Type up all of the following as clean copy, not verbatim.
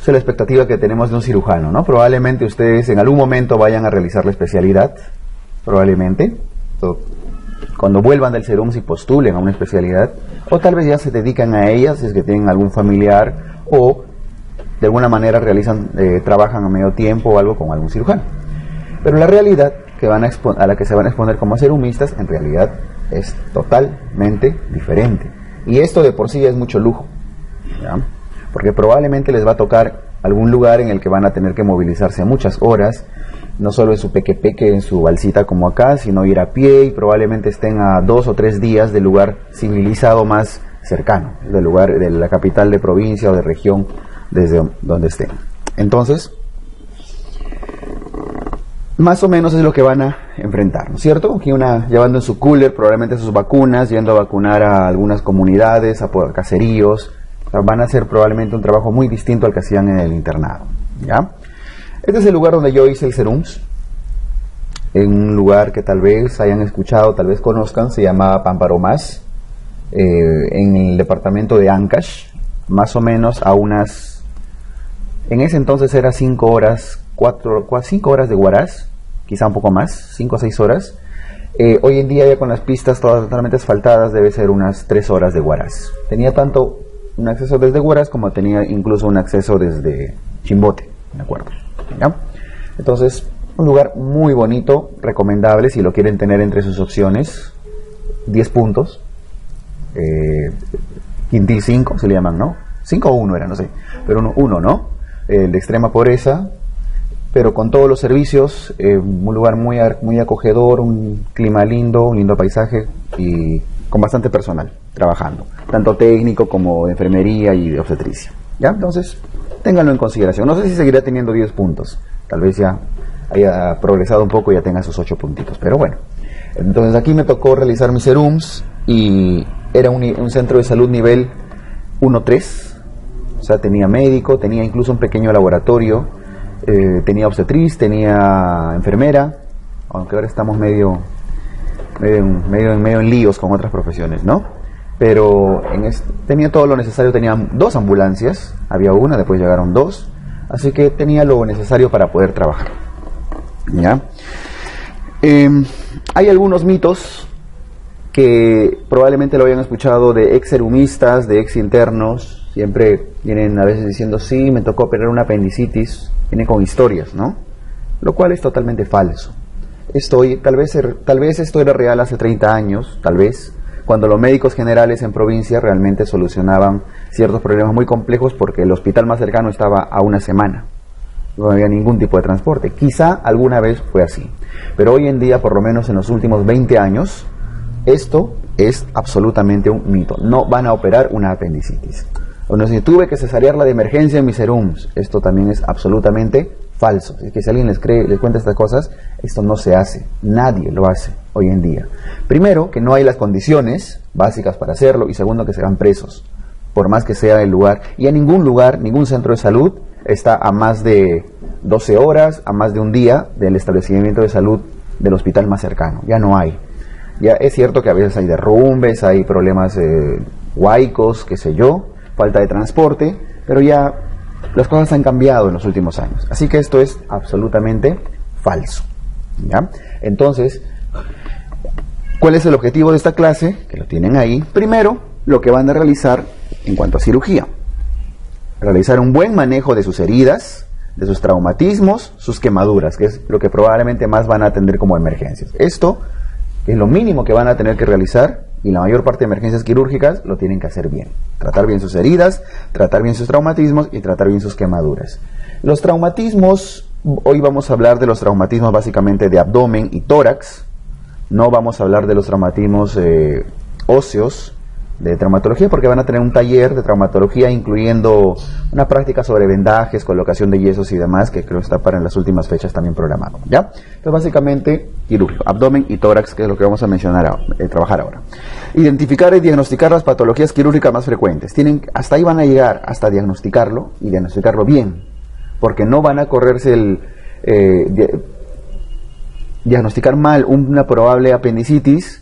Esa es la expectativa que tenemos de un cirujano, ¿no? Probablemente ustedes en algún momento vayan a realizar la especialidad, probablemente, cuando vuelvan del SERUMS y postulen a una especialidad, o tal vez ya se dedican a ella, si es que tienen algún familiar, o de alguna manera trabajan a medio tiempo o algo con algún cirujano. Pero la realidad a la que se van a exponer como serumistas, en realidad es totalmente diferente. Y esto de por sí ya es mucho lujo, ¿ya? Porque probablemente les va a tocar algún lugar en el que van a tener que movilizarse muchas horas, no solo en su peque-peque, en su balsita como acá, sino ir a pie, y probablemente estén a 2 o 3 días del lugar civilizado más cercano, del lugar de la capital de provincia o de región desde donde estén. Entonces, más o menos es lo que van a enfrentar, ¿no es cierto? Aquí llevando en su cooler probablemente sus vacunas, yendo a vacunar a algunas comunidades, a caseríos. Van a hacer probablemente un trabajo muy distinto al que hacían en el internado, ¿ya? Este es el lugar donde yo hice el SERUMS, en un lugar que tal vez hayan escuchado, tal vez conozcan, se llama Pamparomás, en el departamento de Ancash, más o menos en ese entonces era 5 horas, 5 horas de Huaraz, quizá un poco más, 5 o 6 horas. Hoy en día ya con las pistas todas totalmente asfaltadas debe ser unas 3 horas de Huaraz. Tenía tanto un acceso desde Huaraz como tenía incluso un acceso desde Chimbote, ¿de acuerdo? ¿Ya? Entonces, un lugar muy bonito, recomendable si lo quieren tener entre sus opciones. 10 puntos, quintil 5 se le llaman, ¿no? 5 o 1 era, no sé, pero uno, ¿no? De extrema pobreza, pero con todos los servicios, un lugar muy acogedor, un clima lindo, un lindo paisaje y con bastante personal trabajando, tanto técnico como de enfermería y de obstetricia, ¿ya? Entonces, ténganlo en consideración. No sé si seguirá teniendo 10 puntos, tal vez ya haya progresado un poco y ya tenga sus 8 puntitos, pero bueno. Entonces aquí me tocó realizar mis SERUMS y era un centro de salud nivel 1-3, o sea, tenía médico, tenía incluso un pequeño laboratorio, tenía obstetriz, tenía enfermera, aunque ahora estamos medio en líos con otras profesiones, ¿no? Pero tenía todo lo necesario, tenía 2 ambulancias, había una, después llegaron 2, así que tenía lo necesario para poder trabajar, ¿ya? Hay algunos mitos que probablemente lo hayan escuchado de ex serumistas, de ex internos, siempre vienen a veces diciendo, sí, me tocó operar una apendicitis, vienen con historias, ¿no? Lo cual es totalmente falso. Tal vez esto era real hace 30 años, tal vez, cuando los médicos generales en provincia realmente solucionaban ciertos problemas muy complejos porque el hospital más cercano estaba a 1 semana. No había ningún tipo de transporte. Quizá alguna vez fue así. Pero hoy en día, por lo menos en los últimos 20 años, esto es absolutamente un mito. No van a operar una apendicitis. Bueno, si tuve que cesarearla de emergencia en mis SERUMS, esto también es absolutamente falso. Es que si alguien les cuenta estas cosas, esto no se hace. Nadie lo hace hoy en día. Primero, que no hay las condiciones básicas para hacerlo, y segundo, que se van presos, por más que sea el lugar. Y a ningún lugar, ningún centro de salud está a más de 12 horas, a más de un día del establecimiento de salud del hospital más cercano. Ya no hay. Ya es cierto que a veces hay derrumbes, hay problemas huaicos, qué sé yo, falta de transporte, pero ya las cosas han cambiado en los últimos años. Así que esto es absolutamente falso, ¿ya? Entonces, ¿cuál es el objetivo de esta clase? Que lo tienen ahí. Primero, lo que van a realizar en cuanto a cirugía. Realizar un buen manejo de sus heridas, de sus traumatismos, sus quemaduras, que es lo que probablemente más van a atender como emergencias. Esto es lo mínimo que van a tener que realizar, y la mayor parte de emergencias quirúrgicas lo tienen que hacer bien. Tratar bien sus heridas, tratar bien sus traumatismos y tratar bien sus quemaduras. Los traumatismos, hoy vamos a hablar de los traumatismos básicamente de abdomen y tórax. No vamos a hablar de los traumatismos óseos, de traumatología, porque van a tener un taller de traumatología incluyendo una práctica sobre vendajes, colocación de yesos y demás, que creo está para en las últimas fechas también programado, ¿ya? Entonces básicamente quirúrgico, abdomen y tórax, que es lo que vamos a trabajar ahora. Identificar y diagnosticar las patologías quirúrgicas más frecuentes. Hasta ahí van a llegar, hasta diagnosticarlo y diagnosticarlo bien, porque no van a correrse diagnosticar mal una probable apendicitis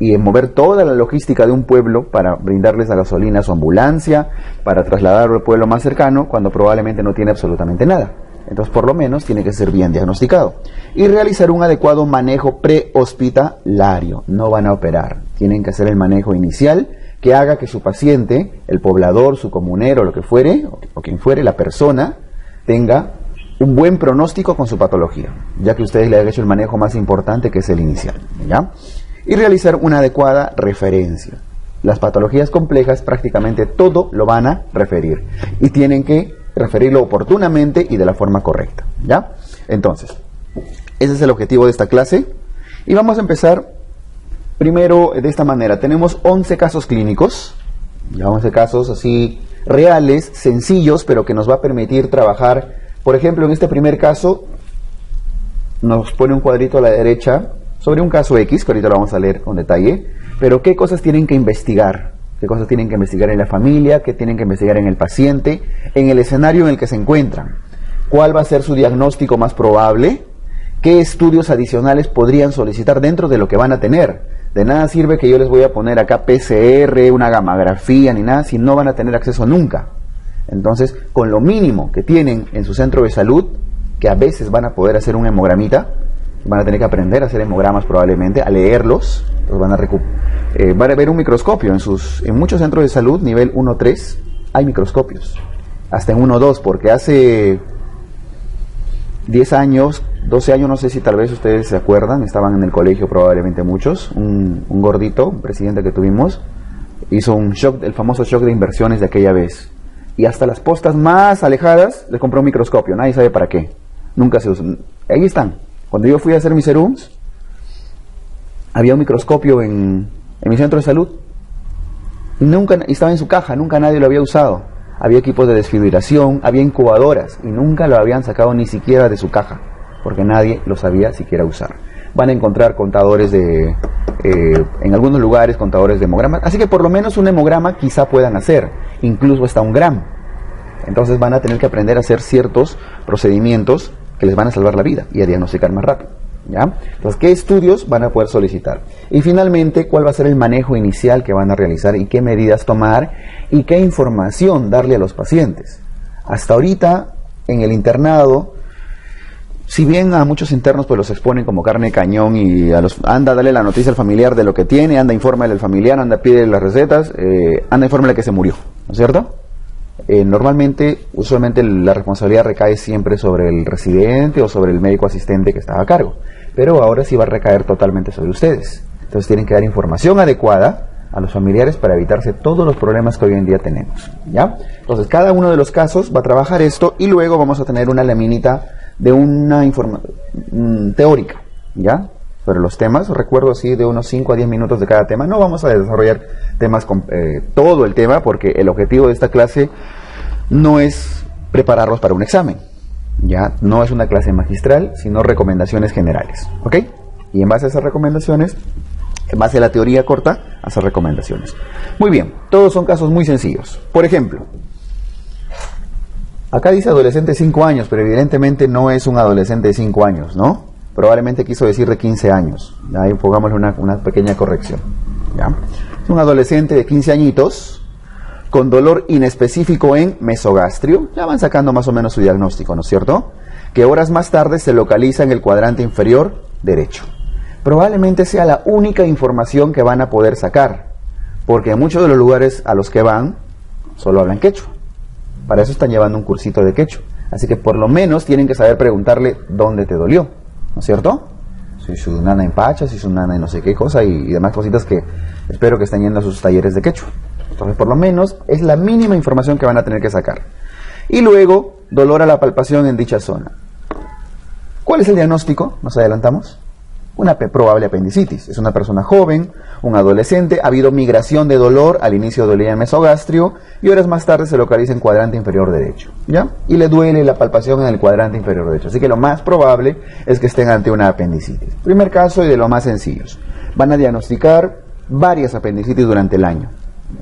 y en mover toda la logística de un pueblo para brindarles la gasolina a su ambulancia, para trasladarlo al pueblo más cercano, cuando probablemente no tiene absolutamente nada. Entonces, por lo menos, tiene que ser bien diagnosticado. Y realizar un adecuado manejo prehospitalario. No van a operar. Tienen que hacer el manejo inicial que haga que su paciente, el poblador, su comunero, lo que fuere, o quien fuere, la persona, tenga un buen pronóstico con su patología, ya que ustedes le han hecho el manejo más importante, que es el inicial, ¿ya? Y realizar una adecuada referencia. Las patologías complejas prácticamente todo lo van a referir y tienen que referirlo oportunamente y de la forma correcta, ¿ya? Entonces, ese es el objetivo de esta clase y vamos a empezar primero de esta manera. Tenemos 11 casos clínicos, ya 11 casos así reales, sencillos, pero que nos va a permitir trabajar. Por ejemplo, en este primer caso nos pone un cuadrito a la derecha sobre un caso X, que ahorita lo vamos a leer con detalle, pero qué cosas tienen que investigar, qué cosas tienen que investigar en la familia, qué tienen que investigar en el paciente, en el escenario en el que se encuentran, cuál va a ser su diagnóstico más probable, qué estudios adicionales podrían solicitar dentro de lo que van a tener. De nada sirve que yo les voy a poner acá PCR, una gamografía, ni nada, si no van a tener acceso nunca. Entonces, con lo mínimo que tienen en su centro de salud, que a veces van a poder hacer un hemogramita, van a tener que aprender a hacer hemogramas probablemente, a leerlos, entonces van a ver un microscopio en muchos centros de salud, nivel 1-3, hay microscopios, hasta en 1-2, porque hace 10 años, 12 años, no sé si tal vez ustedes se acuerdan, estaban en el colegio probablemente muchos, un gordito, un presidente que tuvimos, hizo un shock, el famoso shock de inversiones de aquella vez, y hasta las postas más alejadas le compró un microscopio, nadie sabe para qué, nunca se usa, ahí están. Cuando yo fui a hacer mis serums, había un microscopio en mi centro de salud, y estaba en su caja, nunca nadie lo había usado. Había equipos de desfibrilación, había incubadoras, y nunca lo habían sacado ni siquiera de su caja, porque nadie lo sabía siquiera usar. Van a encontrar contadores en algunos lugares, contadores de hemogramas, así que por lo menos un hemograma quizá puedan hacer, incluso hasta 1 gramo. Entonces van a tener que aprender a hacer ciertos procedimientos que les van a salvar la vida y a diagnosticar más rápido, ¿ya? Entonces, ¿qué estudios van a poder solicitar? Y finalmente, ¿cuál va a ser el manejo inicial que van a realizar y qué medidas tomar y qué información darle a los pacientes? Hasta ahorita, en el internado, si bien a muchos internos pues los exponen como carne de cañón y anda, dale la noticia al familiar de lo que tiene, anda, infórmale al familiar, anda, pide las recetas, anda, infórmale que se murió, ¿no es cierto? Usualmente la responsabilidad recae siempre sobre el residente o sobre el médico asistente que estaba a cargo, pero ahora sí va a recaer totalmente sobre ustedes. Entonces tienen que dar información adecuada a los familiares para evitarse todos los problemas que hoy en día tenemos, ¿ya? Entonces cada uno de los casos va a trabajar esto y luego vamos a tener una laminita de una información teórica, ¿ya? Sobre los temas, recuerdo así de unos 5 a 10 minutos de cada tema. No vamos a desarrollar temas todo el tema, porque el objetivo de esta clase no es prepararlos para un examen, ya no es una clase magistral, sino recomendaciones generales, ¿ok? Y en base a esas recomendaciones, en base a la teoría corta, hacer recomendaciones. Muy bien, todos son casos muy sencillos. Por ejemplo, acá dice adolescente de 5 años, pero evidentemente no es un adolescente de 5 años, ¿no? Probablemente quiso decir de 15 años. Ahí pongámosle una pequeña corrección, ¿ya? Es un adolescente de 15 añitos con dolor inespecífico en mesogastrio. Ya van sacando más o menos su diagnóstico, ¿no es cierto? Que horas más tarde se localiza en el cuadrante inferior derecho. Probablemente sea la única información que van a poder sacar, porque en muchos de los lugares a los que van solo hablan quechua. Para eso están llevando un cursito de quechua. Así que por lo menos tienen que saber preguntarle dónde te dolió, ¿no es cierto? Si su nana en Pacha, si su nana en no sé qué cosa y demás cositas que espero que estén yendo a sus talleres de quechua. Entonces, por lo menos es la mínima información que van a tener que sacar. Y luego, dolor a la palpación en dicha zona. ¿Cuál es el diagnóstico? Nos adelantamos. Una probable apendicitis. Es una persona joven, un adolescente, ha habido migración de dolor, al inicio dolía en mesogastrio y horas más tarde se localiza en cuadrante inferior derecho, ¿ya? Y le duele la palpación en el cuadrante inferior derecho. Así que lo más probable es que estén ante una apendicitis. Primer caso y de los más sencillos. Van a diagnosticar varias apendicitis durante el año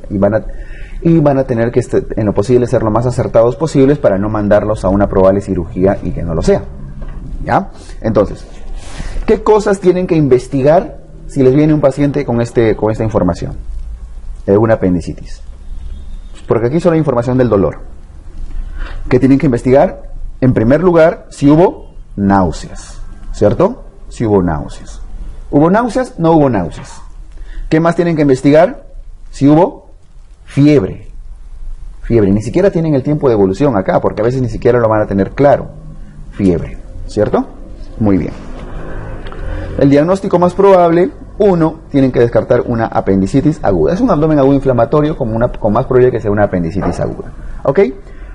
y van a tener que, en lo posible, ser lo más acertados posibles para no mandarlos a una probable cirugía y que no lo sea, ¿ya? Entonces, ¿qué cosas tienen que investigar si les viene un paciente con esta información de una apendicitis? Porque aquí solo hay información del dolor. ¿Qué tienen que investigar? En primer lugar, si hubo náuseas, ¿cierto? Si hubo náuseas. ¿Hubo náuseas? No hubo náuseas. ¿Qué más tienen que investigar? Si hubo fiebre. Fiebre. Ni siquiera tienen el tiempo de evolución acá, porque a veces ni siquiera lo van a tener claro. Fiebre, ¿cierto? Muy bien. El diagnóstico más probable, tienen que descartar una apendicitis aguda. Es un abdomen agudo inflamatorio con más probabilidad que sea una apendicitis aguda. ¿Ok?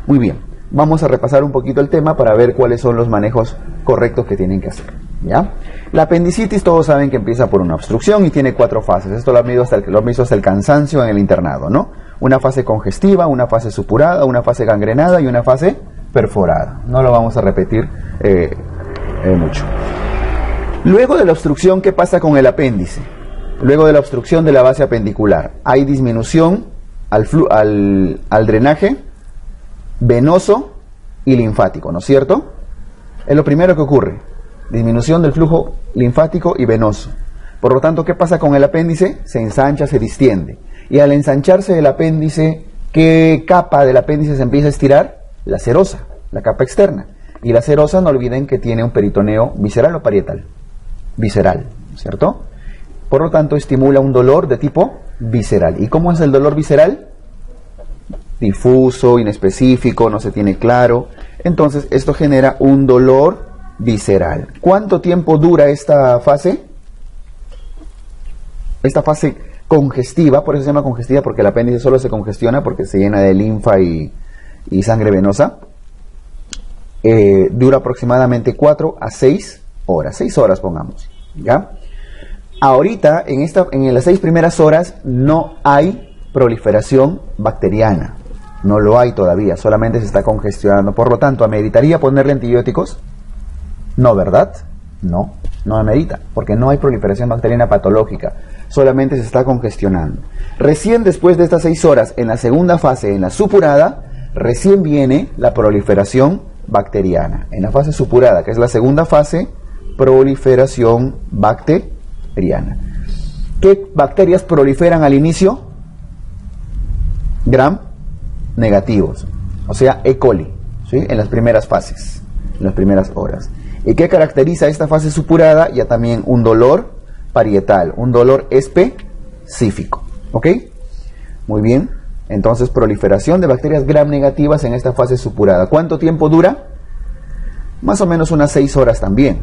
Muy bien. Vamos a repasar un poquito el tema para ver cuáles son los manejos correctos que tienen que hacer. ¿Ya? La apendicitis, todos saben que empieza por una obstrucción y tiene 4 fases. Esto lo han visto hasta el cansancio en el internado, ¿no? Una fase congestiva, una fase supurada, una fase gangrenada y una fase perforada. No lo vamos a repetir mucho. Luego de la obstrucción, ¿qué pasa con el apéndice? Luego de la obstrucción de la base apendicular, hay disminución al drenaje venoso y linfático, ¿no es cierto? Es lo primero que ocurre, disminución del flujo linfático y venoso. Por lo tanto, ¿qué pasa con el apéndice? Se ensancha, se distiende. Y al ensancharse el apéndice, ¿qué capa del apéndice se empieza a estirar? La serosa, la capa externa. Y la serosa, no olviden que tiene un peritoneo visceral o parietal. Visceral, ¿cierto? Por lo tanto, estimula un dolor de tipo visceral. ¿Y cómo es el dolor visceral? Difuso, inespecífico, no se tiene claro. Entonces, esto genera un dolor visceral. ¿Cuánto tiempo dura esta fase? Esta fase congestiva, por eso se llama congestiva, porque el apéndice solo se congestiona porque se llena de linfa y sangre venosa. Dura aproximadamente 4 a 6 horas. 6 horas pongamos, ¿ya? Ahorita, en las 6 primeras horas, no hay proliferación bacteriana. No lo hay todavía, solamente se está congestionando. Por lo tanto, ¿ameritaría ponerle antibióticos? No, ¿verdad? No amerita, porque no hay proliferación bacteriana patológica. Solamente se está congestionando. Recién después de estas 6 horas, en la segunda fase, en la supurada, recién viene la proliferación bacteriana. En la fase supurada, que es la segunda fase, proliferación bacteriana. ¿Qué bacterias proliferan al inicio? Gram negativos, o sea, E. coli, ¿sí? En las primeras fases, en las primeras horas. ¿Y qué caracteriza esta fase supurada? Ya también un dolor parietal, un dolor específico, ¿ok? Muy bien, entonces proliferación de bacterias gram negativas en esta fase supurada. ¿Cuánto tiempo dura? Más o menos unas 6 horas también.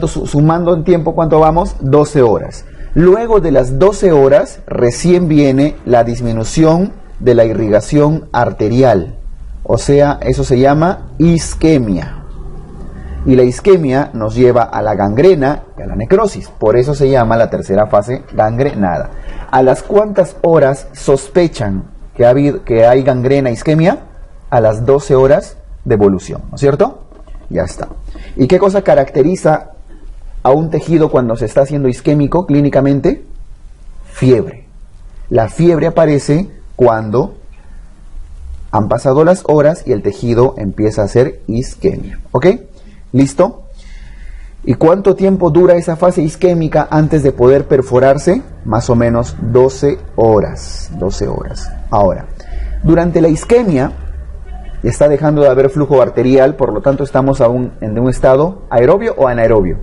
Sumando en tiempo, ¿cuánto vamos? 12 horas. Luego de las 12 horas, recién viene la disminución de la irrigación arterial. O sea, eso se llama isquemia. Y la isquemia nos lleva a la gangrena y a la necrosis. Por eso se llama la tercera fase gangrenada. ¿A las cuántas horas sospechan que hay gangrena, isquemia? A las 12 horas de evolución, ¿no es cierto? Ya está. ¿Y qué cosa caracteriza a un tejido cuando se está haciendo isquémico clínicamente? Fiebre. La fiebre aparece cuando han pasado las horas y el tejido empieza a hacer isquemia. ¿Ok? ¿Listo? ¿Y cuánto tiempo dura esa fase isquémica antes de poder perforarse? Más o menos 12 horas. 12 horas. Ahora, durante la isquemia está dejando de haber flujo arterial, por lo tanto estamos aún en un estado aerobio o anaerobio.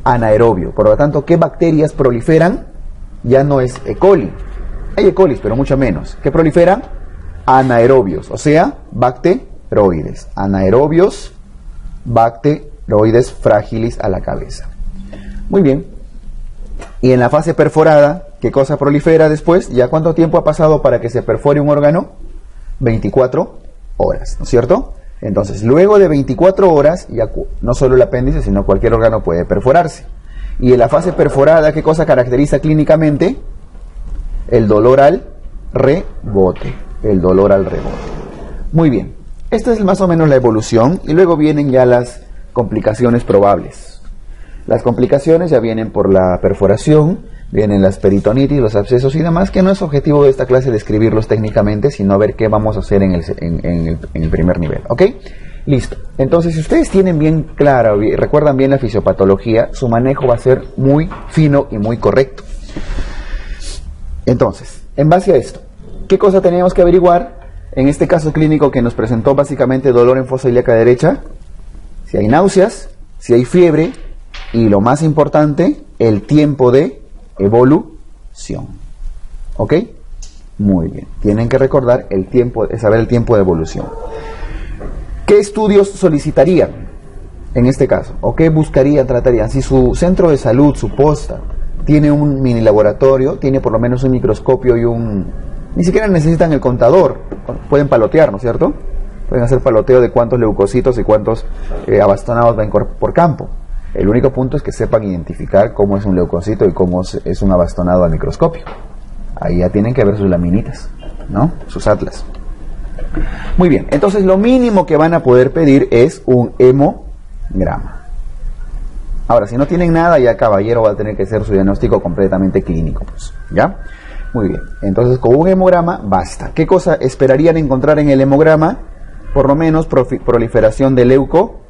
Anaerobio. Por lo tanto, ¿qué bacterias proliferan? Ya no es E. coli. Hay E. coli, pero mucho menos. ¿Qué proliferan? Anaerobios, o sea, bacteroides. Anaerobios, bacteroides frágiles a la cabeza. Muy bien. Y en la fase perforada, ¿qué cosa prolifera después? ¿Ya cuánto tiempo ha pasado para que se perfore un órgano? 24 horas, ¿no es cierto? Entonces, luego de 24 horas, ya no solo el apéndice, sino cualquier órgano puede perforarse. Y en la fase perforada, ¿qué cosa caracteriza clínicamente? El dolor al rebote. El dolor al rebote. Muy bien. Esta es más o menos la evolución y luego vienen ya las complicaciones probables. Las complicaciones ya vienen por la perforación, vienen las peritonitis, los abscesos y demás, que no es objetivo de esta clase describirlos técnicamente, sino ver qué vamos a hacer en el primer nivel. ¿Ok? Listo. Entonces, si ustedes tienen bien claro, recuerdan bien la fisiopatología, su manejo va a ser muy fino y muy correcto. Entonces, en base a esto, ¿qué cosa tenemos que averiguar? En este caso clínico que nos presentó básicamente dolor en fosa ilíaca derecha, si hay náuseas, si hay fiebre y lo más importante, el tiempo de evolución. ¿Ok? Muy bien. Tienen que recordar el tiempo, saber el tiempo de evolución. ¿Qué estudios solicitarían en este caso? ¿O qué buscarían, tratarían? Si su centro de salud, su posta, tiene un mini laboratorio, tiene por lo menos un microscopio y ni siquiera necesitan el contador, pueden palotear, ¿no es cierto? Pueden hacer paloteo de cuántos leucocitos y cuántos abastonados ven por campo. El único punto es que sepan identificar cómo es un leucocito y cómo es un abastonado al microscopio. Ahí ya tienen que ver sus laminitas, ¿no? Sus atlas. Muy bien, entonces lo mínimo que van a poder pedir es un hemograma. Ahora, si no tienen nada, ya caballero va a tener que hacer su diagnóstico completamente clínico, pues, ¿ya? Muy bien, entonces con un hemograma basta. ¿Qué cosa esperarían encontrar en el hemograma? Por lo menos proliferación de leucocitos.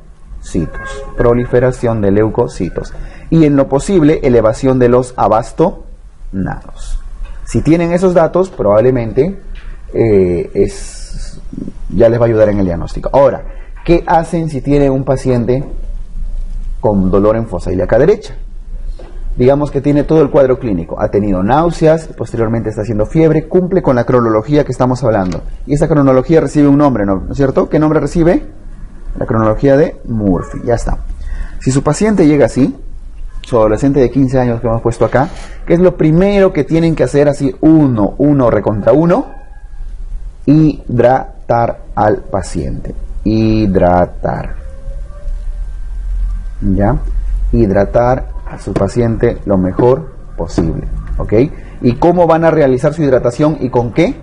Proliferación de leucocitos. Y en lo posible, elevación de los abastonados. Si tienen esos datos, probablemente ya les va a ayudar en el diagnóstico. Ahora, ¿qué hacen si tienen un paciente con dolor en fosa ilíaca derecha? Digamos que tiene todo el cuadro clínico, ha tenido náuseas, posteriormente está haciendo fiebre, cumple con la cronología que estamos hablando. Y esa cronología recibe un nombre, ¿no es cierto? ¿Qué nombre recibe? La cronología de Murphy, ya está. Si su paciente llega así, su adolescente de 15 años que hemos puesto acá, ¿qué es lo primero que tienen que hacer así? Uno recontra uno, hidratar al paciente. Hidratar. ¿Ya? Hidratar a su paciente lo mejor posible, ¿ok? ¿Y cómo van a realizar su hidratación y con qué?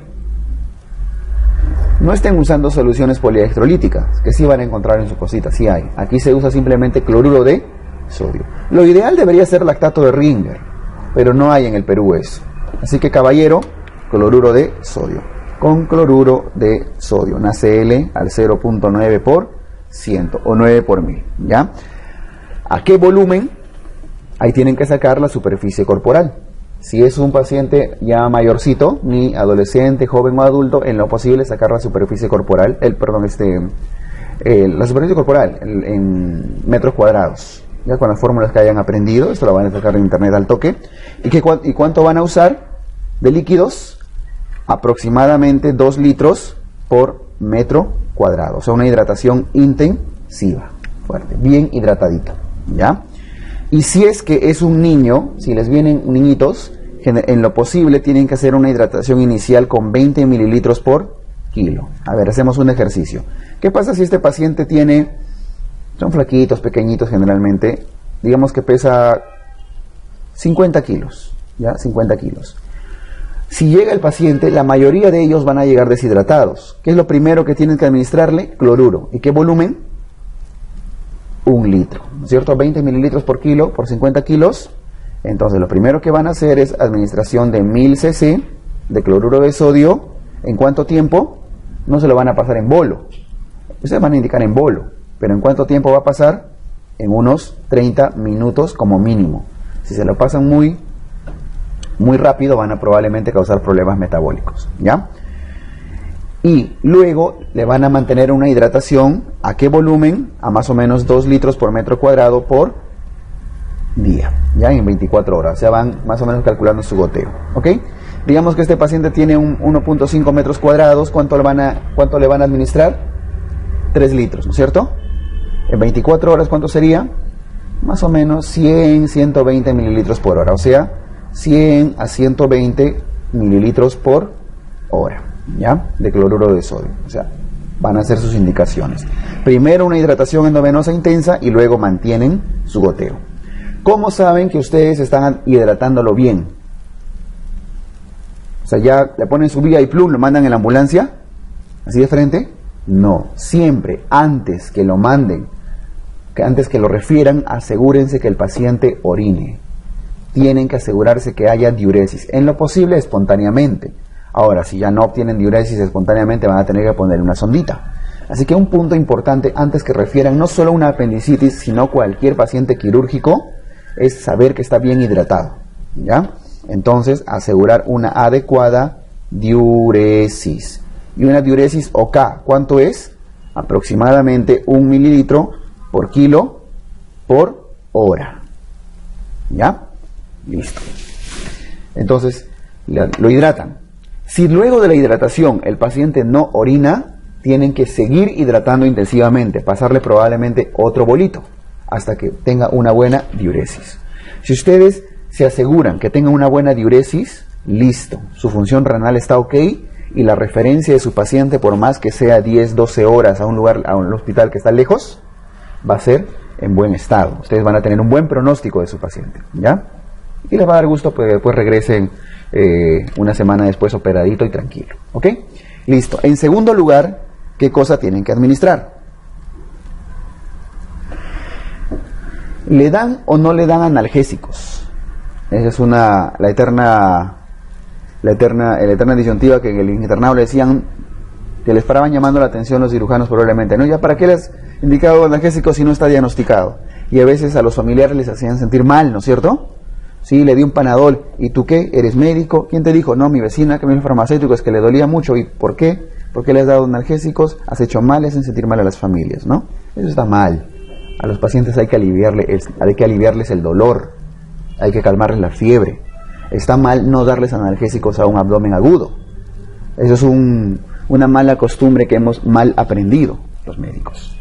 No estén usando soluciones polielectrolíticas, que sí van a encontrar en su cosita, sí hay. Aquí se usa simplemente cloruro de sodio. Lo ideal debería ser lactato de Ringer, pero no hay en el Perú eso. Así que caballero, cloruro de sodio. Con cloruro de sodio, NaCl al 0.9% o 9 por 1000, ¿ya? ¿A qué volumen? Ahí tienen que sacar la superficie corporal. Si es un paciente ya mayorcito, ni adolescente, joven o adulto, en lo posible sacar la superficie corporal, la superficie corporal en metros cuadrados. Ya con las fórmulas que hayan aprendido, esto lo van a sacar en internet al toque. ¿Y cuánto van a usar de líquidos? Aproximadamente 2 litros por metro cuadrado. O sea, una hidratación intensiva, fuerte, bien hidratadita, ¿ya? Y si es que es un niño, si les vienen niñitos, en lo posible tienen que hacer una hidratación inicial con 20 mililitros por kilo. A ver, hacemos un ejercicio. ¿Qué pasa si este paciente son flaquitos, pequeñitos generalmente, digamos que pesa 50 kilos, ¿ya? 50 kilos. Si llega el paciente, la mayoría de ellos van a llegar deshidratados. ¿Qué es lo primero que tienen que administrarle? Cloruro. ¿Y qué volumen? 1 litro, ¿no es cierto? 20 mililitros por kilo, por 50 kilos. Entonces lo primero que van a hacer es administración de 1000 cc de cloruro de sodio. ¿En cuánto tiempo? No se lo van a pasar en bolo. Ustedes van a indicar en bolo. Pero ¿en cuánto tiempo va a pasar? En unos 30 minutos como mínimo. Si se lo pasan muy rápido, van a probablemente causar problemas metabólicos, ¿ya? Y luego le van a mantener una hidratación, ¿a qué volumen? A más o menos 2 litros por metro cuadrado por día, ya en 24 horas. O sea, van más o menos calculando su goteo, ¿ok? Digamos que este paciente tiene 1.5 metros cuadrados, ¿cuánto le van a administrar? 3 litros, ¿no es cierto? En 24 horas, ¿cuánto sería? Más o menos 120 mililitros por hora, o sea, 100 a 120 mililitros por hora, ¿ya? De cloruro de sodio. O sea, van a hacer sus indicaciones. Primero una hidratación endovenosa intensa y luego mantienen su goteo. ¿Cómo saben que ustedes están hidratándolo bien? O sea, ya le ponen su vía y plum, lo mandan en la ambulancia, así de frente. No, siempre antes que lo manden, antes que lo refieran, asegúrense que el paciente orine. Tienen que asegurarse que haya diuresis, en lo posible espontáneamente. Ahora, si ya no obtienen diuresis espontáneamente, van a tener que poner una sondita. Así que un punto importante antes que refieran no solo una apendicitis, sino cualquier paciente quirúrgico, es saber que está bien hidratado, ¿ya? Entonces, asegurar una adecuada diuresis. Y una diuresis OK, ¿cuánto es? Aproximadamente 1 mililitro por kilo por hora. ¿Ya? Listo. Entonces, lo hidratan. Si luego de la hidratación el paciente no orina, tienen que seguir hidratando intensivamente, pasarle probablemente otro bolito, hasta que tenga una buena diuresis. Si ustedes se aseguran que tengan una buena diuresis, listo, su función renal está OK y la referencia de su paciente, por más que sea 10, 12 horas a un hospital que está lejos, va a ser en buen estado. Ustedes van a tener un buen pronóstico de su paciente, ¿ya? Y les va a dar gusto que después regresen una semana después operadito y tranquilo, ¿ok? Listo. En segundo lugar, ¿qué cosa tienen que administrar? ¿Le dan o no le dan analgésicos? Esa es la eterna disyuntiva que en el internado le decían, que les paraban llamando la atención los cirujanos probablemente, ¿no? ¿Ya para qué les han indicado analgésicos si no está diagnosticado? Y a veces a los familiares les hacían sentir mal, ¿no es cierto? Sí, le di un Panadol. ¿Y tú qué? ¿Eres médico? ¿Quién te dijo? No, mi vecina que me dio farmacéutico, es que le dolía mucho. ¿Y por qué? ¿Por qué le has dado analgésicos? Has hecho mal, hacen sentir mal a las familias, ¿no? Eso está mal. A los pacientes hay que aliviarles el dolor, hay que calmarles la fiebre. Está mal no darles analgésicos a un abdomen agudo. Eso es una mala costumbre que hemos mal aprendido los médicos.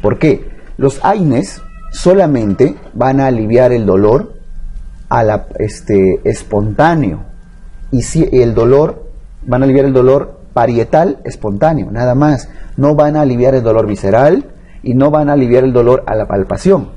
¿Por qué? Los AINES solamente van a aliviar el dolor espontáneo. Y si el dolor, van a aliviar el dolor parietal espontáneo, nada más. No van a aliviar el dolor visceral y no van a aliviar el dolor a la palpación.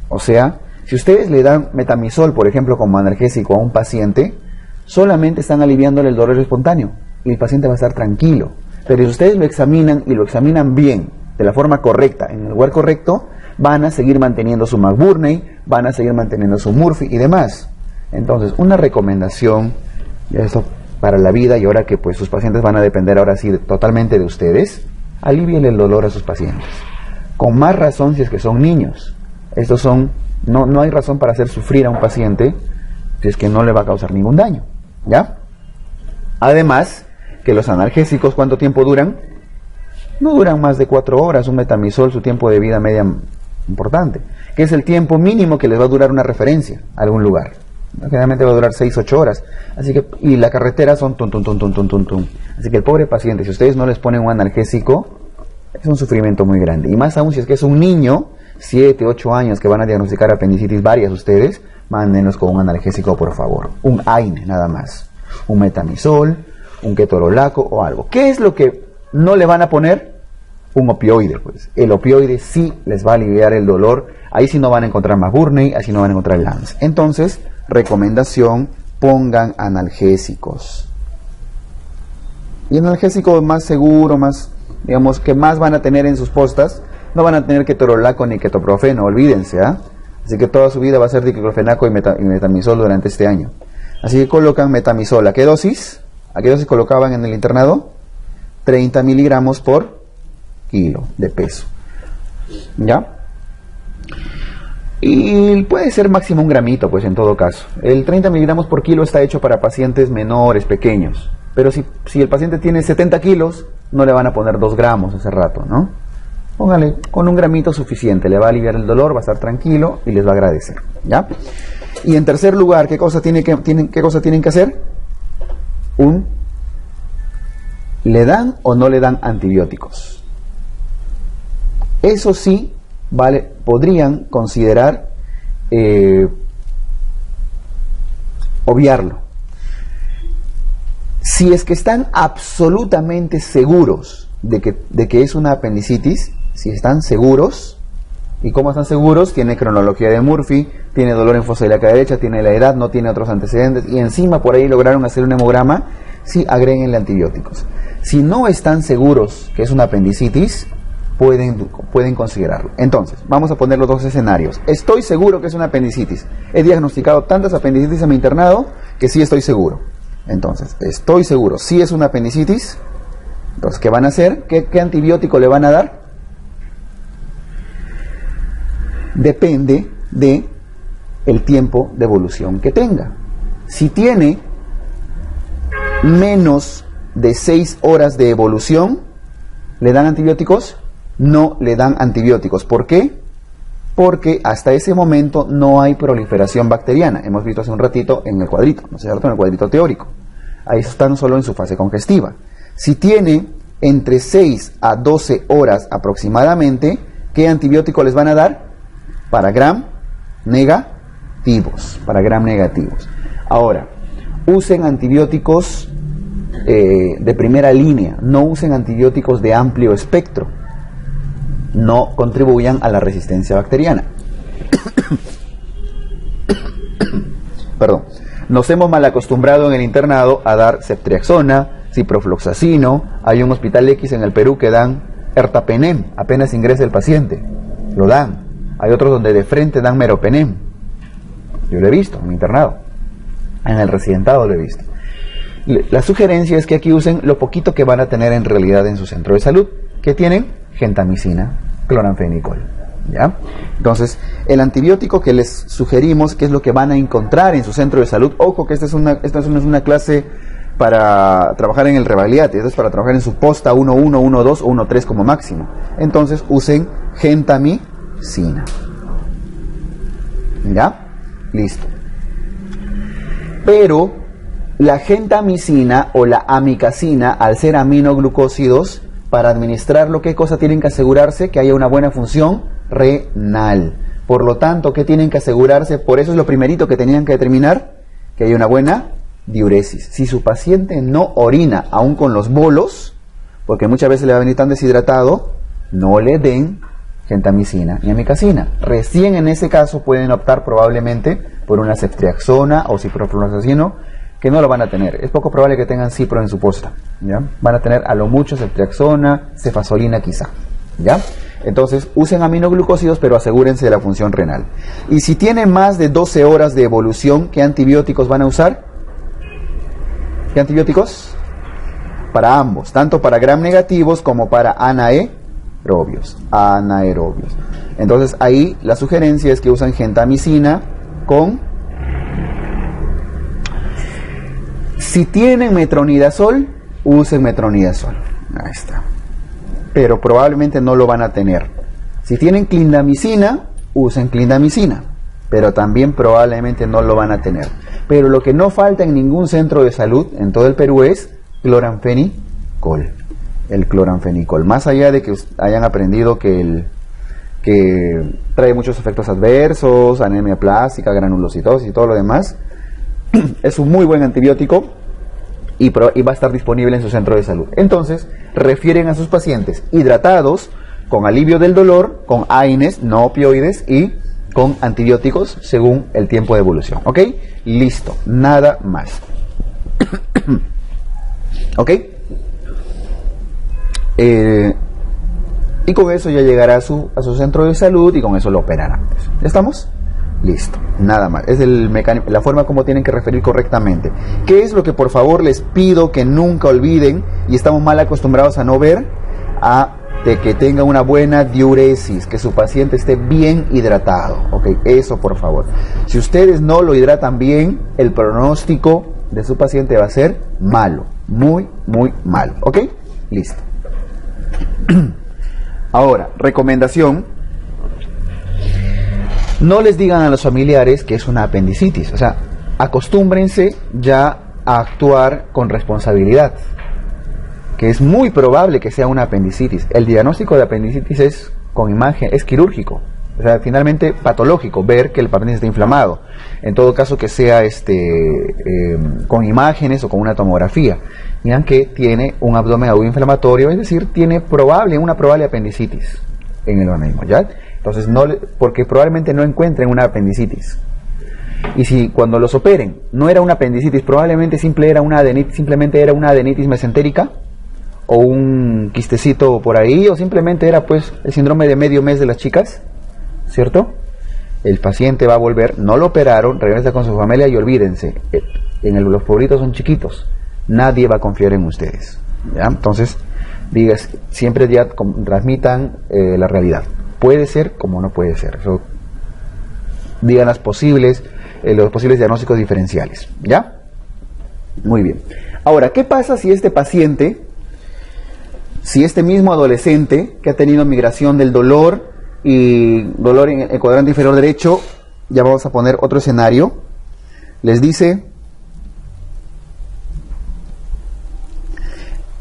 O sea, si ustedes le dan metamisol, por ejemplo, como analgésico a un paciente, solamente están aliviándole el dolor espontáneo y el paciente va a estar tranquilo. Pero si ustedes lo examinan y lo examinan bien, de la forma correcta, en el lugar correcto, van a seguir manteniendo su McBurney, van a seguir manteniendo su Murphy y demás. Entonces, una recomendación, esto para la vida, y ahora que pues sus pacientes van a depender ahora sí totalmente de ustedes, alivien el dolor a sus pacientes. Con más razón si es que son niños. No hay razón para hacer sufrir a un paciente si es que no le va a causar ningún daño, ¿ya? Además, que los analgésicos, ¿cuánto tiempo duran? No duran más de 4 horas. Un metamisol, su tiempo de vida media importante, que es el tiempo mínimo que les va a durar una referencia a algún lugar. Generalmente va a durar 6-8 horas. Así que, y la carretera son tum, tum, tum, tum, tum, tum, tum. Así que el pobre paciente, si ustedes no les ponen un analgésico, es un sufrimiento muy grande. Y más aún si es que es un niño, 7, 8 años, que van a diagnosticar apendicitis varias ustedes, mándenos con un analgésico, por favor. Un AINE, nada más. Un metamisol, un ketorolaco o algo. ¿Qué es lo que no le van a poner? Un opioide, pues. El opioide sí les va a aliviar el dolor. Ahí sí no van a encontrar McBurney, ahí sí no van a encontrar Lance. Entonces, recomendación, pongan analgésicos. Y el analgésico más seguro, más, digamos, que más van a tener en sus postas, no van a tener ketorolaco ni ketoprofeno, olvídense, ¿ah? Así que toda su vida va a ser diclofenaco y metamisol durante este año. Así que colocan metamisol. ¿A qué dosis? ¿A qué dosis colocaban en el internado? 30 miligramos por kilo de peso. ¿Ya? Y puede ser máximo 1 gramito, pues en todo caso. El 30 miligramos por kilo está hecho para pacientes menores, pequeños. Pero si el paciente tiene 70 kilos, no le van a poner 2 gramos hace rato, ¿no? Póngale con 1 gramito suficiente, le va a aliviar el dolor, va a estar tranquilo y les va a agradecer, ¿ya? Y en tercer lugar, ¿qué cosa tienen que hacer? ¿Le dan o no le dan antibióticos? Eso sí, vale, podrían considerar obviarlo. Si es que están absolutamente seguros de que es una apendicitis, si están seguros, ¿y cómo están seguros? Tiene cronología de Murphy, tiene dolor en fosa ilíaca derecha, tiene la edad, no tiene otros antecedentes, y encima por ahí lograron hacer un hemograma, sí, agréguenle antibióticos. Si no están seguros que es una apendicitis, pueden considerarlo. Entonces, vamos a poner los dos escenarios. Estoy seguro que es una apendicitis. He diagnosticado tantas apendicitis en mi internado que sí estoy seguro. Entonces, estoy seguro, si es una apendicitis, Entonces, ¿qué van a hacer? ¿Qué antibiótico le van a dar? Depende de el tiempo de evolución que tenga. Si tiene menos de 6 horas de evolución, ¿le dan antibióticos? No le dan antibióticos. ¿Por qué? Porque hasta ese momento no hay proliferación bacteriana. Hemos visto hace un ratito en el cuadrito, ¿no es cierto? En el cuadrito teórico. Ahí están solo en su fase congestiva. Si tiene entre 6 a 12 horas aproximadamente, ¿qué antibiótico les van a dar? Para gram negativos. Para gram negativos. Ahora, usen antibióticos de primera línea. No usen antibióticos de amplio espectro. No contribuyan a la resistencia bacteriana. Perdón. Nos hemos mal acostumbrado en el internado a dar ceftriaxona, ciprofloxacino. Hay un hospital X en el Perú que dan ertapenem apenas ingresa el paciente. Lo dan. Hay otros donde de frente dan meropenem. Yo lo he visto en mi internado. En el residentado lo he visto. La sugerencia es que aquí usen lo poquito que van a tener en realidad en su centro de salud. ¿Qué tienen? Gentamicina, cloranfenicol. ¿Ya? Entonces, el antibiótico que les sugerimos, que es lo que van a encontrar en su centro de salud, ojo que esta no es una clase para trabajar en el Rebagliati, esta es para trabajar en su posta 1.1, 1.2 o 1.3 como máximo. Entonces, usen gentamicina. ¿Ya? Listo. Pero la gentamicina o la amicacina, al ser aminoglucósidos, para administrarlo, ¿qué cosa tienen que asegurarse? Que haya una buena función renal. Por lo tanto, ¿qué tienen que asegurarse? Por eso es lo primerito que tenían que determinar, que haya una buena diuresis. Si su paciente no orina, aún con los bolos, porque muchas veces le va a venir tan deshidratado, no le den gentamicina ni amicacina. Recién en ese caso pueden optar probablemente por una ceftriaxona o ciprofloxacino, que no lo van a tener. Es poco probable que tengan cipro en su posta, ¿ya? Van a tener a lo mucho ceftriaxona, cefasolina quizá, ¿ya? Entonces, usen aminoglucósidos, pero asegúrense de la función renal. Y si tienen más de 12 horas de evolución, ¿qué antibióticos van a usar? ¿Qué antibióticos? Para ambos, tanto para gram negativos como para anaerobios. Entonces, ahí la sugerencia es que usen gentamicina con... Si tienen metronidazol, usen metronidazol. Ahí está. Pero probablemente no lo van a tener. Si tienen clindamicina, usen clindamicina. Pero también probablemente no lo van a tener. Pero lo que no falta en ningún centro de salud en todo el Perú es cloranfenicol. El cloranfenicol. Más allá de que hayan aprendido que trae muchos efectos adversos, anemia plástica, granulocitosis y todo lo demás, es un muy buen antibiótico y va a estar disponible en su centro de salud. Entonces, refieren a sus pacientes hidratados, con alivio del dolor, con AINES, no opioides, y con antibióticos según el tiempo de evolución. ¿Ok? Listo. Nada más. ¿Ok? Y con eso ya llegará a su centro de salud y con eso lo operarán. ¿Ya estamos? Listo, nada más. Es la forma como tienen que referir correctamente. ¿Qué es lo que por favor les pido que nunca olviden? Y estamos mal acostumbrados a no ver, de que tenga una buena diuresis, que su paciente esté bien hidratado. Ok, eso por favor. Si ustedes no lo hidratan bien, el pronóstico de su paciente va a ser malo, muy, muy malo. Ok, listo. Ahora, recomendación. No les digan a los familiares que es una apendicitis. O sea, acostúmbrense ya a actuar con responsabilidad, que es muy probable que sea una apendicitis. El diagnóstico de apendicitis es con imagen, es quirúrgico. O sea, finalmente patológico, ver que el apéndice está inflamado. En todo caso que sea con imágenes o con una tomografía. Miran que tiene un abdomen agudo inflamatorio, es decir, tiene una probable apendicitis en el organismo, ¿ya? Entonces, porque probablemente no encuentren una apendicitis. Y si cuando los operen no era una apendicitis, probablemente simplemente era una adenitis mesentérica, o un quistecito por ahí, o simplemente era pues el síndrome de medio mes de las chicas, ¿cierto? El paciente va a volver, no lo operaron, regresa con su familia y olvídense, los pueblitos son chiquitos, nadie va a confiar en ustedes, ¿ya? Entonces, Digas, siempre ya transmitan la realidad. Puede ser como no puede ser. Eso, digan los posibles diagnósticos diferenciales. ¿Ya? Muy bien. Ahora, ¿qué pasa si este paciente, si este mismo adolescente que ha tenido migración del dolor y dolor en el cuadrante inferior derecho, ya vamos a poner otro escenario, les dice: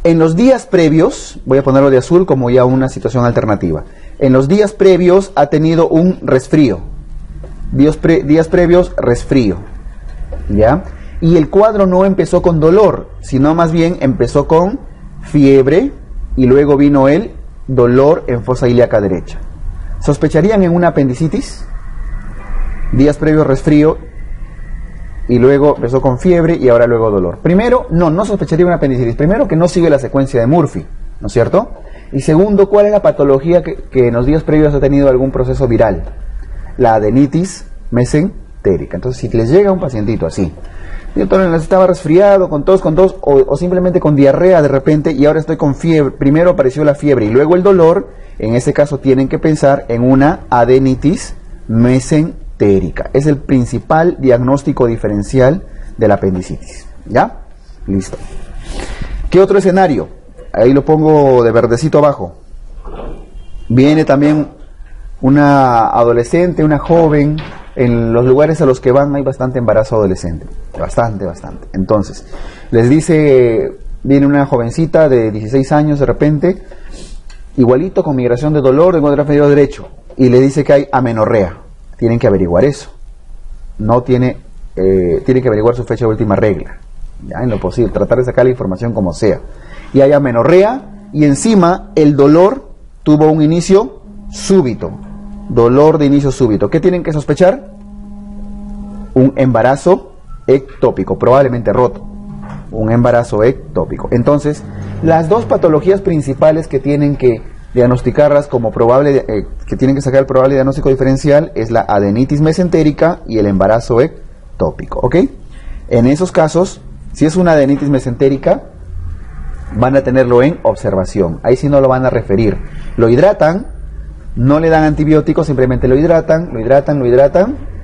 en los días previos, voy a ponerlo de azul como ya una situación alternativa, en los días previos ha tenido un resfrío, días previos resfrío, ¿ya? Y el cuadro no empezó con dolor, sino más bien empezó con fiebre y luego vino el dolor en fosa ilíaca derecha. ¿Sospecharían en una apendicitis? Días previos resfrío y luego empezó con fiebre y ahora luego dolor. Primero, no sospecharía una apendicitis. Primero, que no sigue la secuencia de Murphy, ¿no es cierto? Y segundo, ¿cuál es la patología que en los días previos ha tenido algún proceso viral? La adenitis mesentérica. Entonces, si les llega un pacientito así, entonces estaba resfriado, con tos, o simplemente con diarrea de repente, y ahora estoy con fiebre, primero apareció la fiebre y luego el dolor, en ese caso tienen que pensar en una adenitis mesentérica. Es el principal diagnóstico diferencial de la apendicitis. ¿Ya? Listo. ¿Qué otro escenario? Ahí lo pongo de verdecito abajo. Viene también una adolescente, una joven. En los lugares a los que van hay bastante embarazo adolescente. Bastante. Entonces, les dice, viene una jovencita de 16 años de repente, igualito con migración de dolor de cuadrante inferior derecho, y le dice que hay amenorrea. Tienen que averiguar eso. Tienen que averiguar su fecha de última regla. Ya, en lo posible, tratar de sacar la información como sea. Y hay amenorrea, y encima el dolor tuvo un inicio súbito. Dolor de inicio súbito. ¿Qué tienen que sospechar? Un embarazo ectópico, probablemente roto. Un embarazo ectópico. Entonces, las dos patologías principales que tienen que diagnosticarlas como probable, que tienen que sacar el probable diagnóstico diferencial, es la adenitis mesentérica y el embarazo ectópico. ¿Ok? En esos casos, si es una adenitis mesentérica, van a tenerlo en observación. Ahí sí no lo van a referir. Lo hidratan. No le dan antibióticos, simplemente lo hidratan,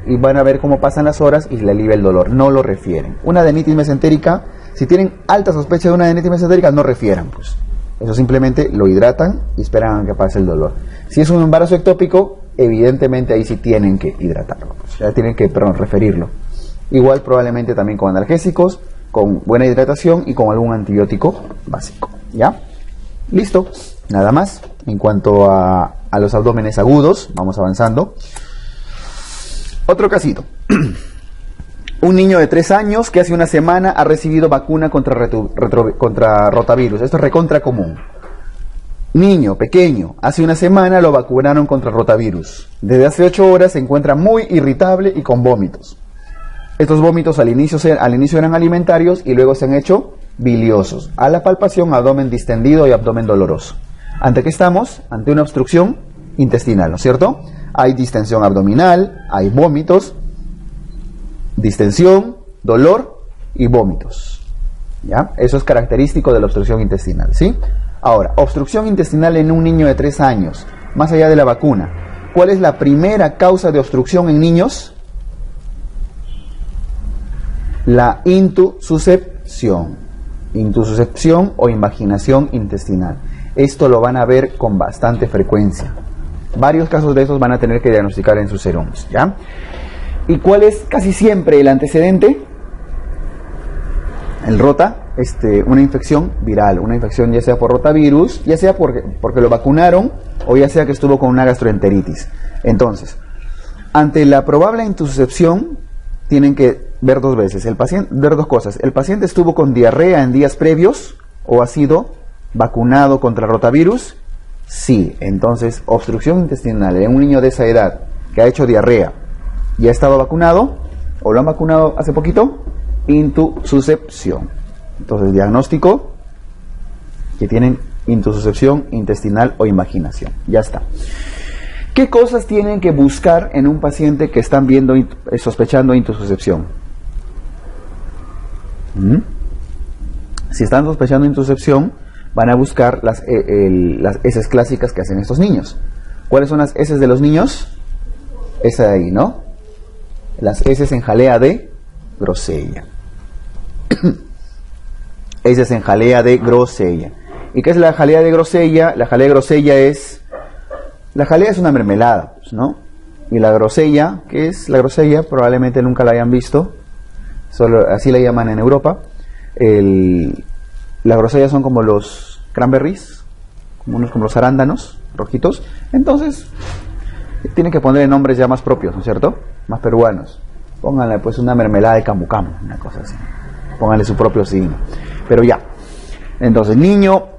y van a ver cómo pasan las horas y le alivia el dolor. No lo refieren. Una adenitis mesentérica, si tienen alta sospecha de una adenitis mesentérica, no refieran, pues. Eso simplemente lo hidratan y esperan a que pase el dolor. Si es un embarazo ectópico, evidentemente ahí sí tienen que hidratarlo. Pues. Ya tienen que, referirlo. Igual probablemente también con analgésicos, con buena hidratación y con algún antibiótico básico. ¿Ya? Listo. Nada más. En cuanto a los abdómenes agudos, vamos avanzando. Otro casito. Un niño de 3 años que hace una semana ha recibido vacuna contra rotavirus. Esto es recontra común. Niño pequeño, hace una semana lo vacunaron contra rotavirus. Desde hace 8 horas se encuentra muy irritable y con vómitos. Estos vómitos al inicio eran alimentarios y luego se han hecho biliosos. A la palpación, abdomen distendido y abdomen doloroso. ¿Ante qué estamos? Ante una obstrucción intestinal, ¿no es cierto? Hay distensión abdominal, hay vómitos, distensión, dolor y vómitos. ¿Ya? Eso es característico de la obstrucción intestinal, ¿sí? Ahora, obstrucción intestinal en un niño de 3 años, más allá de la vacuna. ¿Cuál es la primera causa de obstrucción en niños? La intususcepción. Intususcepción o invaginación intestinal. Esto lo van a ver con bastante frecuencia. Varios casos de esos van a tener que diagnosticar en sus serums, ¿ya? ¿Y cuál es casi siempre el antecedente? El rota, una infección viral, una infección ya sea por rotavirus, ya sea porque lo vacunaron o ya sea que estuvo con una gastroenteritis. Entonces, ante la probable intususcepción, tienen que ver ver dos cosas. ¿El paciente estuvo con diarrea en días previos o ha sido vacunado contra rotavirus? Sí. Entonces, obstrucción intestinal en un niño de esa edad que ha hecho diarrea y ha estado vacunado o lo han vacunado hace poquito, intususcepción. Entonces, diagnóstico que tienen intususcepción intestinal o invaginación. Ya está. ¿Qué cosas tienen que buscar en un paciente que están viendo sospechando intususcepción? Si están sospechando intususcepción, van a buscar las heces clásicas que hacen estos niños. ¿Cuáles son las heces de los niños? Esa de ahí, ¿no? Las heces en jalea de grosella. Heces en jalea de grosella. ¿Y qué es la jalea de grosella? La jalea de grosella es... La jalea es una mermelada, pues, ¿no? Y la grosella, ¿qué es la grosella? Probablemente nunca la hayan visto. Solo así la llaman en Europa. La grosella son como los cranberries, como los arándanos rojitos. Entonces, tienen que ponerle nombres ya más propios, ¿no es cierto? Más peruanos. Pónganle pues una mermelada de camu camu, una cosa así. Pónganle su propio signo. Pero ya. Entonces, niño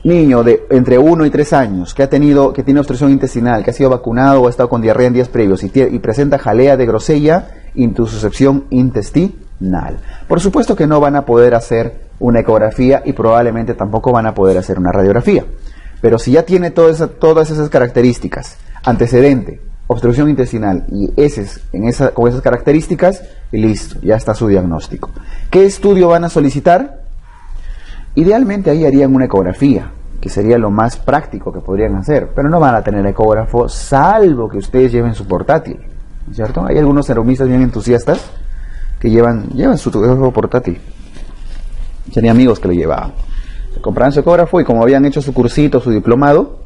de entre 1 y 3 años que tiene obstrucción intestinal, que ha sido vacunado o ha estado con diarrea en días previos y presenta jalea de grosella, intususcepción intestinal. Por supuesto que no van a poder hacer una ecografía y probablemente tampoco van a poder hacer una radiografía. Pero si ya tiene todas esas características, antecedente, obstrucción intestinal y heces con esas características, y listo, ya está su diagnóstico. ¿Qué estudio van a solicitar? Idealmente ahí harían una ecografía, que sería lo más práctico que podrían hacer, pero no van a tener ecógrafo salvo que ustedes lleven su portátil, ¿cierto? Hay algunos serumistas bien entusiastas que llevan su ecógrafo portátil. Tenía amigos que lo llevaban. Se compraban su ecógrafo y como habían hecho su cursito, su diplomado,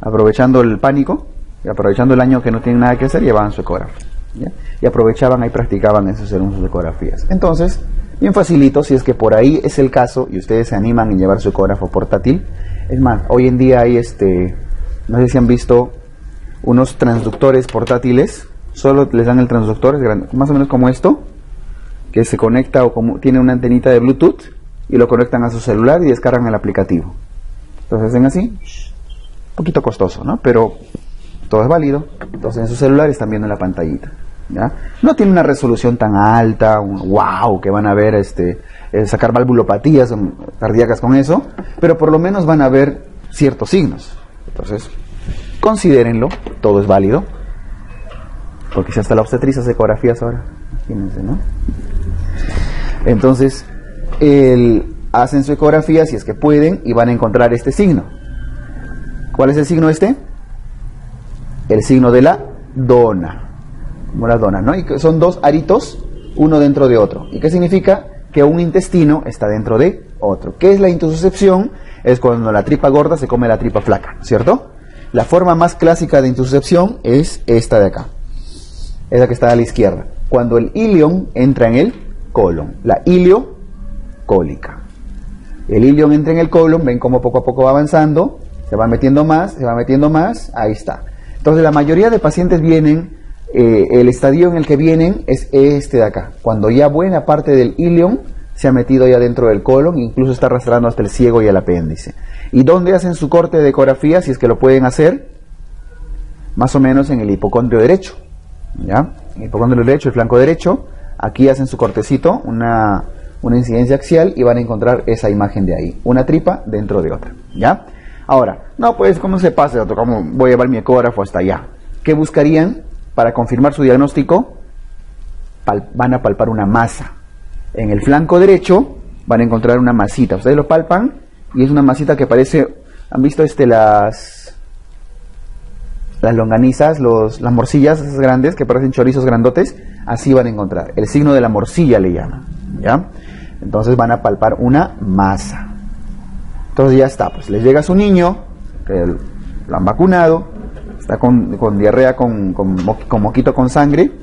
aprovechando el pánico y aprovechando el año que no tienen nada que hacer, llevaban su ecógrafo, ¿ya? Y aprovechaban y practicaban sus ecografías. Entonces, bien facilito, si es que por ahí es el caso y ustedes se animan en llevar su ecógrafo portátil. Es más, hoy en día hay no sé si han visto unos transductores portátiles, solo les dan el transductor, es grande, más o menos como esto, que se conecta o como tiene una antenita de Bluetooth y lo conectan a su celular y descargan el aplicativo. Entonces hacen así, un poquito costoso, ¿no? Pero todo es válido. Entonces en su celular están viendo la pantallita, ¿ya? No tiene una resolución tan alta, wow, que van a ver sacar valvulopatías cardíacas con eso, pero por lo menos van a ver ciertos signos. Entonces, considérenlo, todo es válido, porque si hasta la obstetriz hace ecografías ahora, imagínense, ¿no? Entonces, hacen su ecografía si es que pueden y van a encontrar este signo. ¿Cuál es el signo este? El signo de la dona. Como la dona, ¿no? Y que son dos aritos, uno dentro de otro. ¿Y qué significa? Que un intestino está dentro de otro. ¿Qué es la intususcepción? Es cuando la tripa gorda se come la tripa flaca, ¿cierto? La forma más clásica de intususcepción es esta de acá. Esa que está a la izquierda. Cuando el ilion entra en el colon. La iliocólica. El ilion entra en el colon, ven cómo poco a poco va avanzando, se va metiendo más, ahí está. Entonces la mayoría de pacientes vienen, el estadio en el que vienen es este de acá, cuando ya buena parte del ilion se ha metido ya dentro del colon, incluso está arrastrando hasta el ciego y el apéndice. ¿Y dónde hacen su corte de ecografía? Si es que lo pueden hacer, más o menos en el hipocondrio derecho, ¿ya? El hipocondrio derecho, el flanco derecho, aquí hacen su cortecito, una incidencia axial y van a encontrar esa imagen de ahí, una tripa dentro de otra, ¿ya? Ahora, no, pues, ¿cómo se pasa? ¿Cómo voy a llevar mi ecógrafo hasta allá? ¿Qué buscarían para confirmar su diagnóstico? Van a palpar una masa. En el flanco derecho van a encontrar una masita. Ustedes lo palpan y es una masita que parece, ¿han visto las longanizas, las morcillas esas grandes que parecen chorizos grandotes? Así van a encontrar. El signo de la morcilla le llaman, ¿ya? Entonces van a palpar una masa. Entonces ya está, pues les llega a su niño, que lo han vacunado, está con diarrea, con moquito con sangre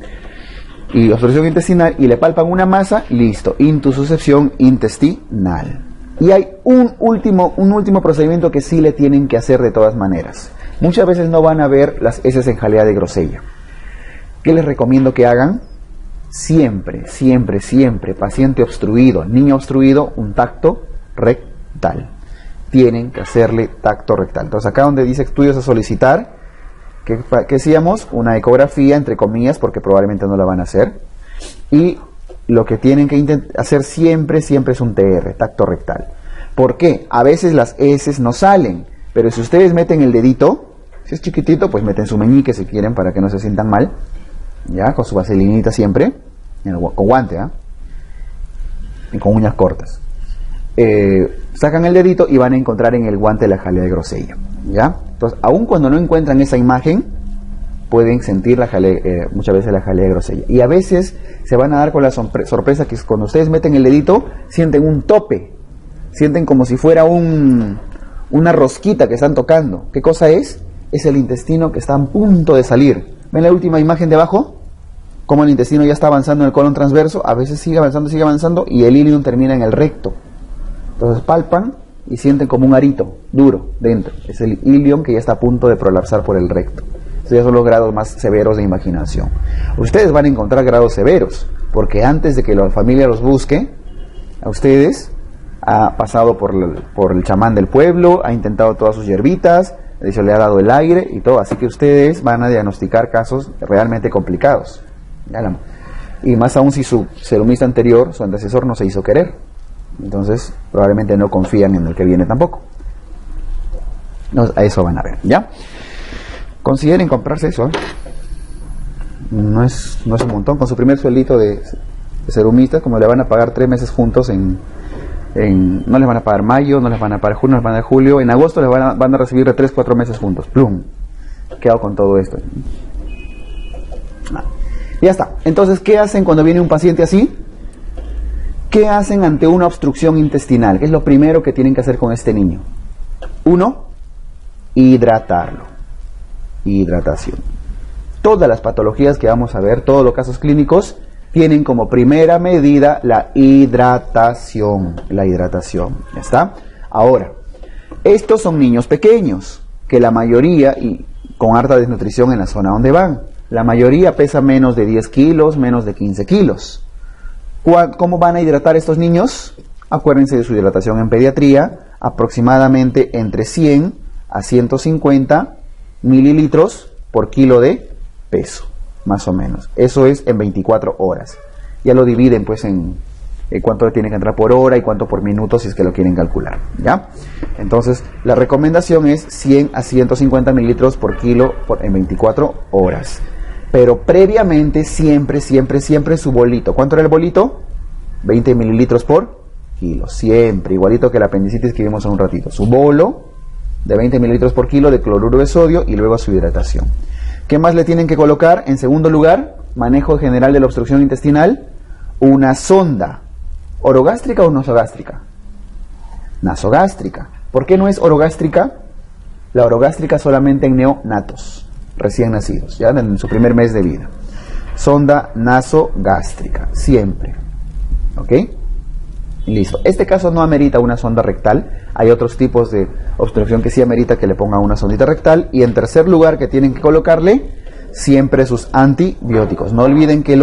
y obstrucción intestinal, y le palpan una masa y listo, intususcepción intestinal. Y hay un último procedimiento que sí le tienen que hacer de todas maneras. Muchas veces no van a ver las heces en jalea de grosella. ¿Qué les recomiendo que hagan? Siempre, paciente obstruido, niño obstruido, un tacto rectal. Tienen que hacerle tacto rectal. Entonces acá donde dice estudios a solicitar, ¿qué decíamos? Una ecografía, entre comillas, porque probablemente no la van a hacer. Y lo que tienen que hacer siempre es un TR, tacto rectal. ¿Por qué? A veces las heces no salen, pero si ustedes meten el dedito, si es chiquitito, pues meten su meñique si quieren para que no se sientan mal, ya, con su vaselinita siempre, con guante, y con uñas cortas. sacan el dedito y van a encontrar en el guante la jalea de grosella, ¿ya? Entonces, aun cuando no encuentran esa imagen, pueden sentir muchas veces la jalea de grosella. Y a veces se van a dar con la sorpresa que cuando ustedes meten el dedito, sienten un tope, sienten como si fuera una rosquita que están tocando. ¿Qué cosa es? Es el intestino que está a punto de salir. ¿Ven la última imagen de abajo? Como el intestino ya está avanzando en el colon transverso, a veces sigue avanzando y el ilium termina en el recto. Entonces palpan y sienten como un arito duro dentro. Es el ilium que ya está a punto de prolapsar por el recto. Estos ya son los grados más severos de imaginación. Ustedes van a encontrar grados severos, porque antes de que la familia los busque, a ustedes ha pasado por el chamán del pueblo, ha intentado todas sus hierbitas, de hecho le ha dado el aire y todo, así que ustedes van a diagnosticar casos realmente complicados. Y más aún si su serumista anterior, su antecesor, no se hizo querer. Entonces probablemente no confían en el que viene tampoco. A eso van a ver, ¿ya? Consideren comprarse eso, ¿eh? No es un montón. Con su primer sueldito de serumista, como le van a pagar 3 meses juntos no les van a pagar mayo, no les van a pagar junio, no les van a pagar julio, en agosto les van a recibir de 3-4 meses juntos. ¡Plum! ¿Qué hago con todo esto? Ya está. Entonces, ¿qué hacen cuando viene un paciente así? ¿Qué hacen ante una obstrucción intestinal? ¿Qué es lo primero que tienen que hacer con este niño? 1, hidratarlo. Hidratación. Todas las patologías que vamos a ver, todos los casos clínicos, tienen como primera medida la hidratación. La hidratación. ¿Ya está? Ahora, estos son niños pequeños, que la mayoría, y con harta desnutrición en la zona donde van, la mayoría pesa menos de 10 kilos, menos de 15 kilos. ¿Cómo van a hidratar estos niños? Acuérdense de su hidratación en pediatría, aproximadamente entre 100 a 150 mililitros por kilo de peso, más o menos. Eso es en 24 horas. Ya lo dividen pues en cuánto le tiene que entrar por hora y cuánto por minuto si es que lo quieren calcular, ¿ya? Entonces, la recomendación es 100 a 150 mililitros por kilo en 24 horas. Pero previamente siempre su bolito. ¿Cuánto era el bolito? 20 mililitros por kilo. Siempre, igualito que la apendicitis que vimos hace un ratito. Su bolo de 20 mililitros por kilo de cloruro de sodio y luego su hidratación. ¿Qué más le tienen que colocar? En segundo lugar, manejo general de la obstrucción intestinal, una sonda. ¿Orogástrica o nasogástrica? Nasogástrica. ¿Por qué no es orogástrica? La orogástrica solamente en neonatos, recién nacidos, ya en su primer mes de vida. Sonda nasogástrica, siempre. ¿Ok? Listo. Este caso no amerita una sonda rectal. Hay otros tipos de obstrucción que sí amerita que le pongan una sondita rectal. Y en tercer lugar, que tienen que colocarle siempre sus antibióticos. No olviden que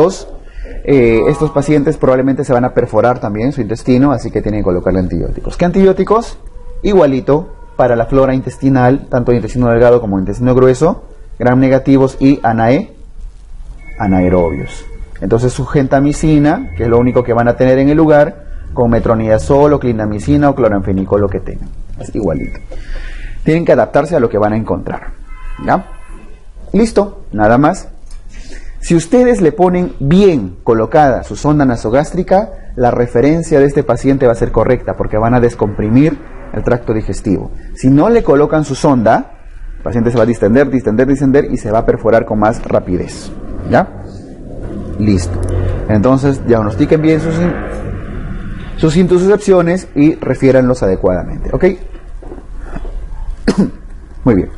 estos pacientes probablemente se van a perforar también su intestino, así que tienen que colocarle antibióticos. ¿Qué antibióticos? Igualito para la flora intestinal, tanto intestino delgado como intestino grueso, gram negativos y anaerobios. Entonces su gentamicina, que es lo único que van a tener en el lugar, con metronidazol o clindamicina o cloranfenicol, lo que tengan. Es igualito. Tienen que adaptarse a lo que van a encontrar. ¿Ya? Listo, nada más. Si ustedes le ponen bien colocada su sonda nasogástrica, la referencia de este paciente va a ser correcta, porque van a descomprimir el tracto digestivo. Si no le colocan su sonda, el paciente se va a distender y se va a perforar con más rapidez. ¿Ya? Listo. Entonces, diagnostiquen bien sus intususcepciones y refiéranlos adecuadamente. ¿Ok? Muy bien.